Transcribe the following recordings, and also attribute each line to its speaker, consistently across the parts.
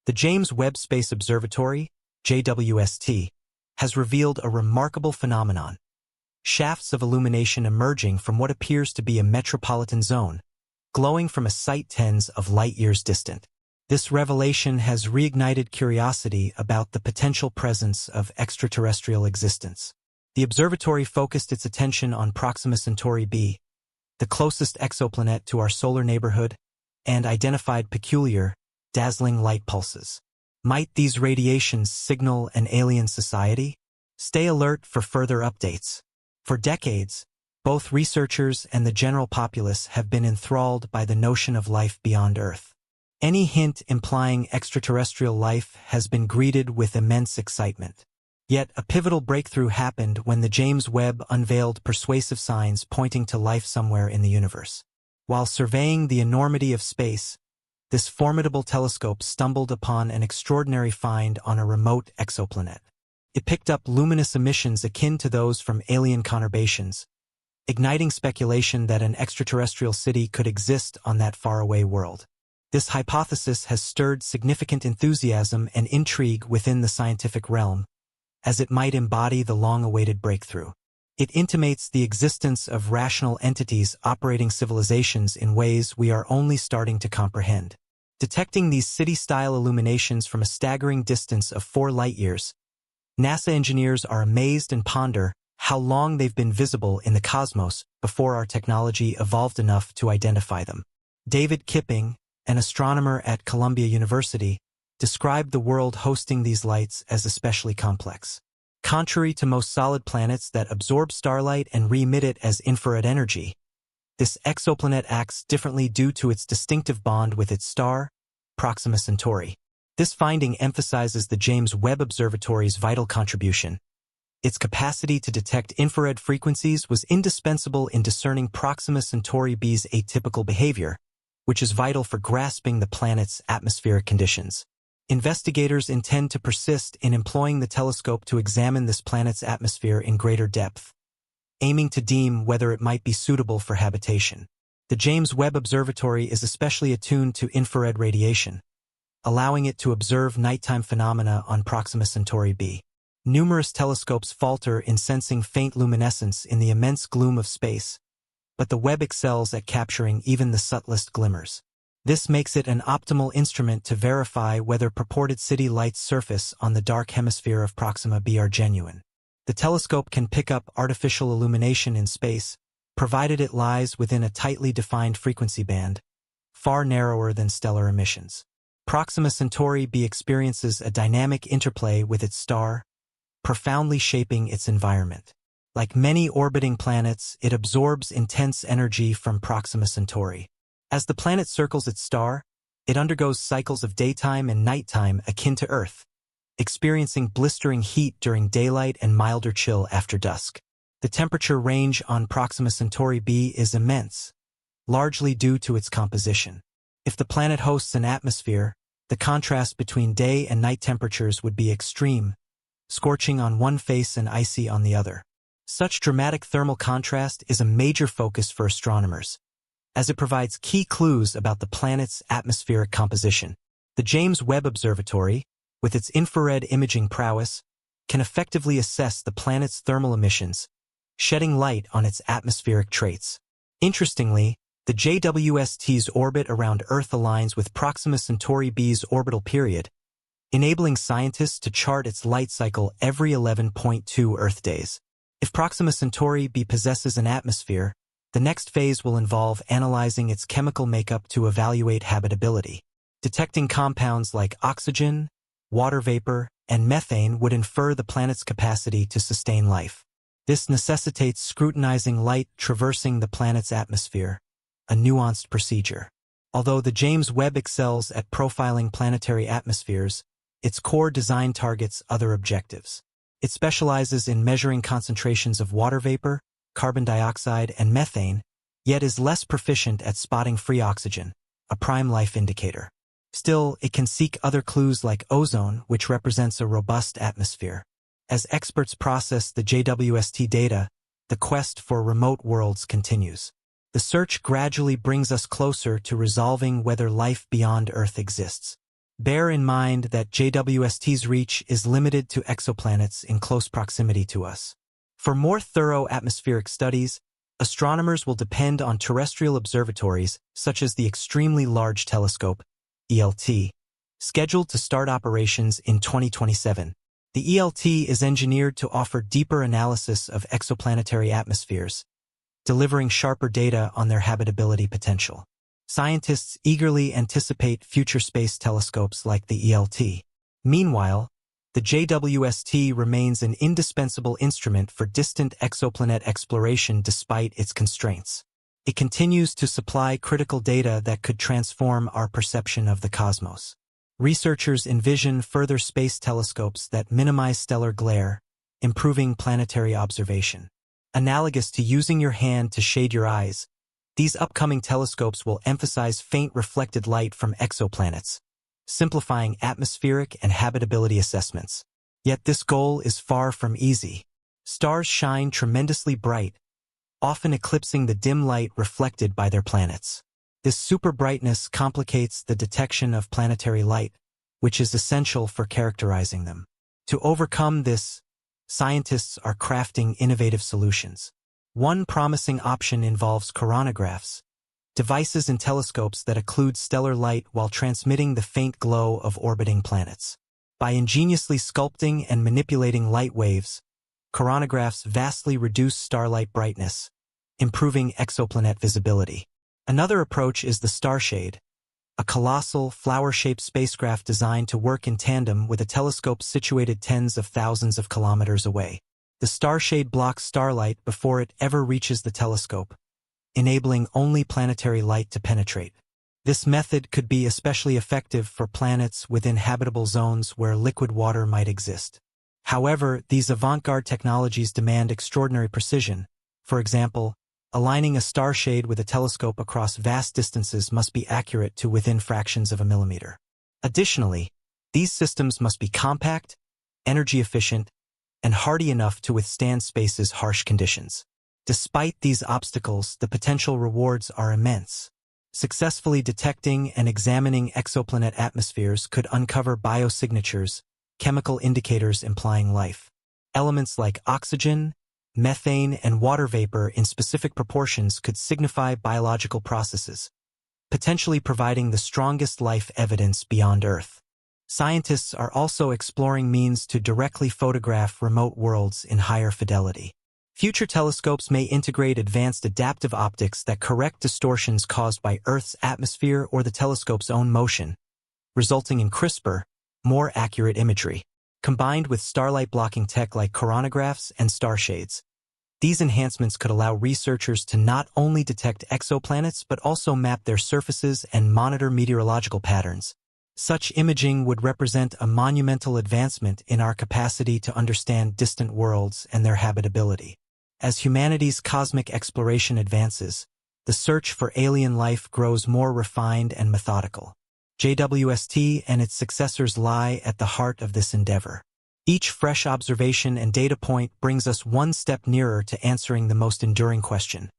Speaker 1: The James Webb Space Observatory, JWST, has revealed a remarkable phenomenon: shafts of illumination emerging from what appears to be a metropolitan zone, glowing from a site tens of light-years distant. This revelation has reignited curiosity about the potential presence of extraterrestrial existence. The observatory focused its attention on Proxima Centauri b, the closest exoplanet to our solar neighborhood, and identified peculiar, dazzling light pulses. Might these radiations signal an alien society? Stay alert for further updates. For decades, both researchers and the general populace have been enthralled by the notion of life beyond Earth. Any hint implying extraterrestrial life has been greeted with immense excitement. Yet a pivotal breakthrough happened when the James Webb unveiled persuasive signs pointing to life somewhere in the universe. While surveying the enormity of space, this formidable telescope stumbled upon an extraordinary find on a remote exoplanet. It picked up luminous emissions akin to those from alien conurbations, igniting speculation that an extraterrestrial city could exist on that faraway world. This hypothesis has stirred significant enthusiasm and intrigue within the scientific realm, as it might embody the long-awaited breakthrough. It intimates the existence of rational entities operating civilizations in ways we are only starting to comprehend. Detecting these city-style illuminations from a staggering distance of 4 light-years, NASA engineers are amazed and ponder how long they've been visible in the cosmos before our technology evolved enough to identify them. David Kipping, an astronomer at Columbia University, described the world hosting these lights as especially complex. Contrary to most solid planets that absorb starlight and re-emit it as infrared energy, this exoplanet acts differently due to its distinctive bond with its star, Proxima Centauri. This finding emphasizes the James Webb Observatory's vital contribution. Its capacity to detect infrared frequencies was indispensable in discerning Proxima Centauri b's atypical behavior, which is vital for grasping the planet's atmospheric conditions. Investigators intend to persist in employing the telescope to examine this planet's atmosphere in greater depth, aiming to deem whether it might be suitable for habitation. The James Webb Observatory is especially attuned to infrared radiation, allowing it to observe nighttime phenomena on Proxima Centauri b. Numerous telescopes falter in sensing faint luminescence in the immense gloom of space, but the Webb excels at capturing even the subtlest glimmers. This makes it an optimal instrument to verify whether purported city lights surface on the dark hemisphere of Proxima b are genuine. The telescope can pick up artificial illumination in space, provided it lies within a tightly defined frequency band, far narrower than stellar emissions. Proxima Centauri b experiences a dynamic interplay with its star, profoundly shaping its environment. Like many orbiting planets, it absorbs intense energy from Proxima Centauri. As the planet circles its star, it undergoes cycles of daytime and nighttime akin to Earth, experiencing blistering heat during daylight and milder chill after dusk. The temperature range on Proxima Centauri b is immense, largely due to its composition. If the planet hosts an atmosphere, the contrast between day and night temperatures would be extreme, scorching on one face and icy on the other. Such dramatic thermal contrast is a major focus for astronomers, as it provides key clues about the planet's atmospheric composition. The James Webb Observatory, with its infrared imaging prowess, can effectively assess the planet's thermal emissions, shedding light on its atmospheric traits. Interestingly, the JWST's orbit around Earth aligns with Proxima Centauri b's orbital period, enabling scientists to chart its light cycle every 11.2 Earth days. If Proxima Centauri b possesses an atmosphere, the next phase will involve analyzing its chemical makeup to evaluate habitability. Detecting compounds like oxygen, water vapor, and methane would infer the planet's capacity to sustain life. This necessitates scrutinizing light traversing the planet's atmosphere, a nuanced procedure. Although the James Webb excels at profiling planetary atmospheres, its core design targets other objectives. It specializes in measuring concentrations of water vapor, carbon dioxide, and methane, yet is less proficient at spotting free oxygen, a prime life indicator. Still, it can seek other clues like ozone, which represents a robust atmosphere. As experts process the JWST data, the quest for remote worlds continues. The search gradually brings us closer to resolving whether life beyond Earth exists. Bear in mind that JWST's reach is limited to exoplanets in close proximity to us. For more thorough atmospheric studies, astronomers will depend on terrestrial observatories such as the Extremely Large Telescope, ELT, scheduled to start operations in 2027. The ELT is engineered to offer deeper analysis of exoplanetary atmospheres, delivering sharper data on their habitability potential. Scientists eagerly anticipate future space telescopes like the ELT. Meanwhile, the JWST remains an indispensable instrument for distant exoplanet exploration despite its constraints. It continues to supply critical data that could transform our perception of the cosmos. Researchers envision further space telescopes that minimize stellar glare, improving planetary observation. Analogous to using your hand to shade your eyes, these upcoming telescopes will emphasize faint reflected light from exoplanets, simplifying atmospheric and habitability assessments. Yet this goal is far from easy. Stars shine tremendously bright, often eclipsing the dim light reflected by their planets. This super brightness complicates the detection of planetary light, which is essential for characterizing them. To overcome this, scientists are crafting innovative solutions. One promising option involves coronagraphs, devices in telescopes that occlude stellar light while transmitting the faint glow of orbiting planets. By ingeniously sculpting and manipulating light waves, coronagraphs vastly reduce starlight brightness, improving exoplanet visibility. Another approach is the Starshade, a colossal, flower-shaped spacecraft designed to work in tandem with a telescope situated tens of thousands of kilometers away. The Starshade blocks starlight before it ever reaches the telescope, enabling only planetary light to penetrate. This method could be especially effective for planets within habitable zones where liquid water might exist. However, these avant-garde technologies demand extraordinary precision. For example, aligning a starshade with a telescope across vast distances must be accurate to within fractions of a millimeter. Additionally, these systems must be compact, energy efficient, and hardy enough to withstand space's harsh conditions. Despite these obstacles, the potential rewards are immense. Successfully detecting and examining exoplanet atmospheres could uncover biosignatures, chemical indicators implying life. Elements like oxygen, methane, and water vapor in specific proportions could signify biological processes, potentially providing the strongest life evidence beyond Earth. Scientists are also exploring means to directly photograph remote worlds in higher fidelity. Future telescopes may integrate advanced adaptive optics that correct distortions caused by Earth's atmosphere or the telescope's own motion, resulting in crisper, more accurate imagery. Combined with starlight-blocking tech like coronagraphs and starshades, these enhancements could allow researchers to not only detect exoplanets but also map their surfaces and monitor meteorological patterns. Such imaging would represent a monumental advancement in our capacity to understand distant worlds and their habitability. As humanity's cosmic exploration advances, the search for alien life grows more refined and methodical. JWST and its successors lie at the heart of this endeavor. Each fresh observation and data point brings us one step nearer to answering the most enduring question.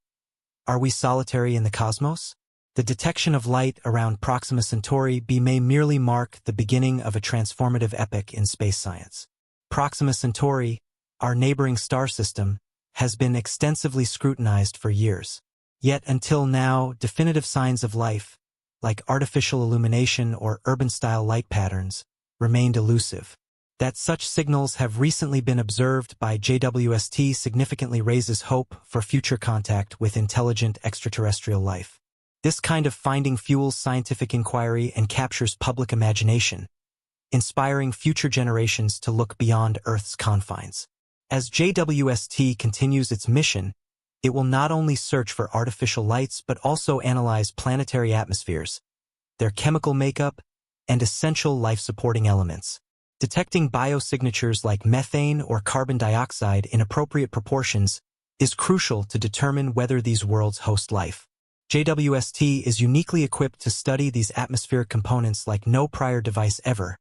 Speaker 1: Are we solitary in the cosmos? The detection of light around Proxima Centauri b may merely mark the beginning of a transformative epoch in space science. Proxima Centauri, our neighboring star system, has been extensively scrutinized for years. Yet until now, definitive signs of life, like artificial illumination or urban-style light patterns, remained elusive. That such signals have recently been observed by JWST significantly raises hope for future contact with intelligent extraterrestrial life. This kind of finding fuels scientific inquiry and captures public imagination, inspiring future generations to look beyond Earth's confines. As JWST continues its mission, it will not only search for artificial lights but also analyze planetary atmospheres, their chemical makeup, and essential life-supporting elements. Detecting biosignatures like methane or carbon dioxide in appropriate proportions is crucial to determine whether these worlds host life. JWST is uniquely equipped to study these atmospheric components like no prior device ever,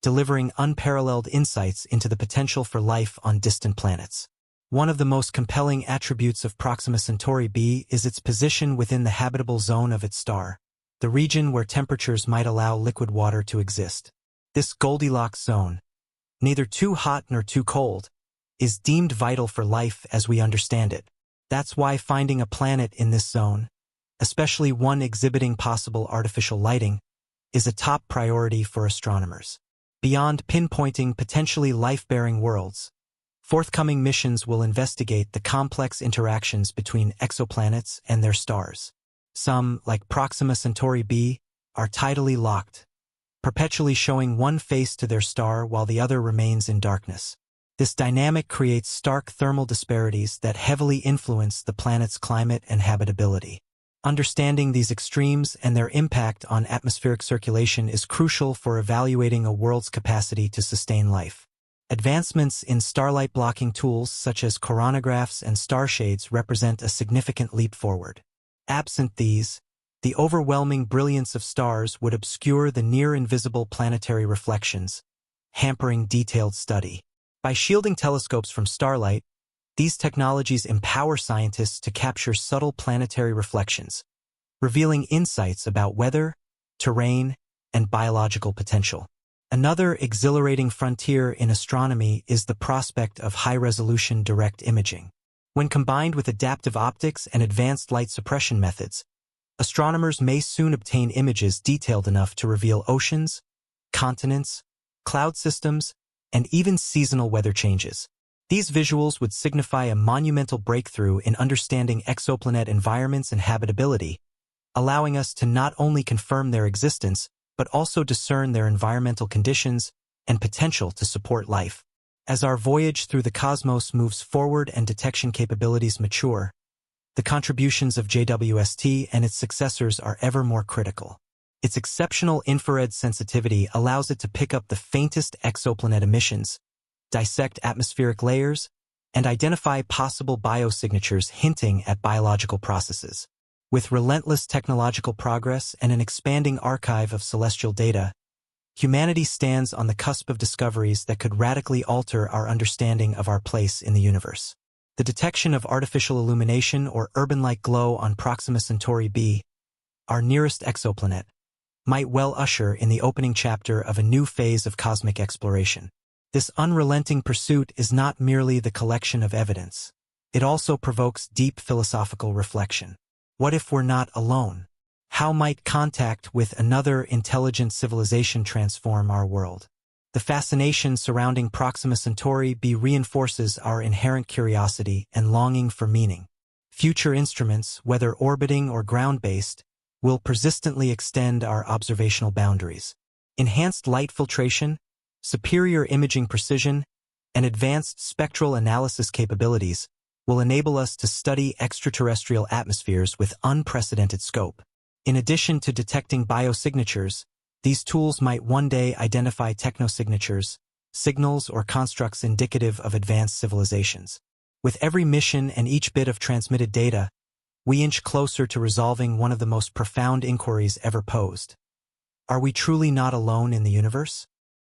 Speaker 1: delivering unparalleled insights into the potential for life on distant planets. One of the most compelling attributes of Proxima Centauri b is its position within the habitable zone of its star, the region where temperatures might allow liquid water to exist. This Goldilocks zone, neither too hot nor too cold, is deemed vital for life as we understand it. That's why finding a planet in this zone, especially one exhibiting possible artificial lighting, is a top priority for astronomers. Beyond pinpointing potentially life-bearing worlds, forthcoming missions will investigate the complex interactions between exoplanets and their stars. Some, like Proxima Centauri b, are tidally locked, perpetually showing one face to their star while the other remains in darkness. This dynamic creates stark thermal disparities that heavily influence the planet's climate and habitability. Understanding these extremes and their impact on atmospheric circulation is crucial for evaluating a world's capacity to sustain life. Advancements in starlight blocking tools such as coronagraphs and starshades represent a significant leap forward. Absent these, the overwhelming brilliance of stars would obscure the near-invisible planetary reflections, hampering detailed study. By shielding telescopes from starlight, these technologies empower scientists to capture subtle planetary reflections, revealing insights about weather, terrain, and biological potential. Another exhilarating frontier in astronomy is the prospect of high-resolution direct imaging. When combined with adaptive optics and advanced light suppression methods, astronomers may soon obtain images detailed enough to reveal oceans, continents, cloud systems, and even seasonal weather changes. These visuals would signify a monumental breakthrough in understanding exoplanet environments and habitability, allowing us to not only confirm their existence, but also discern their environmental conditions and potential to support life. As our voyage through the cosmos moves forward and detection capabilities mature, the contributions of JWST and its successors are ever more critical. Its exceptional infrared sensitivity allows it to pick up the faintest exoplanet emissions, dissect atmospheric layers, and identify possible biosignatures hinting at biological processes. With relentless technological progress and an expanding archive of celestial data, humanity stands on the cusp of discoveries that could radically alter our understanding of our place in the universe. The detection of artificial illumination or urban-like glow on Proxima Centauri b, our nearest exoplanet, might well usher in the opening chapter of a new phase of cosmic exploration. This unrelenting pursuit is not merely the collection of evidence. It also provokes deep philosophical reflection. What if we're not alone? How might contact with another intelligent civilization transform our world? The fascination surrounding Proxima Centauri b reinforces our inherent curiosity and longing for meaning. Future instruments, whether orbiting or ground-based, will persistently extend our observational boundaries. Enhanced light filtration, superior imaging precision, and advanced spectral analysis capabilities will enable us to study extraterrestrial atmospheres with unprecedented scope. In addition to detecting biosignatures, these tools might one day identify technosignatures, signals or constructs indicative of advanced civilizations. With every mission and each bit of transmitted data, we inch closer to resolving one of the most profound inquiries ever posed. Are we truly not alone in the universe?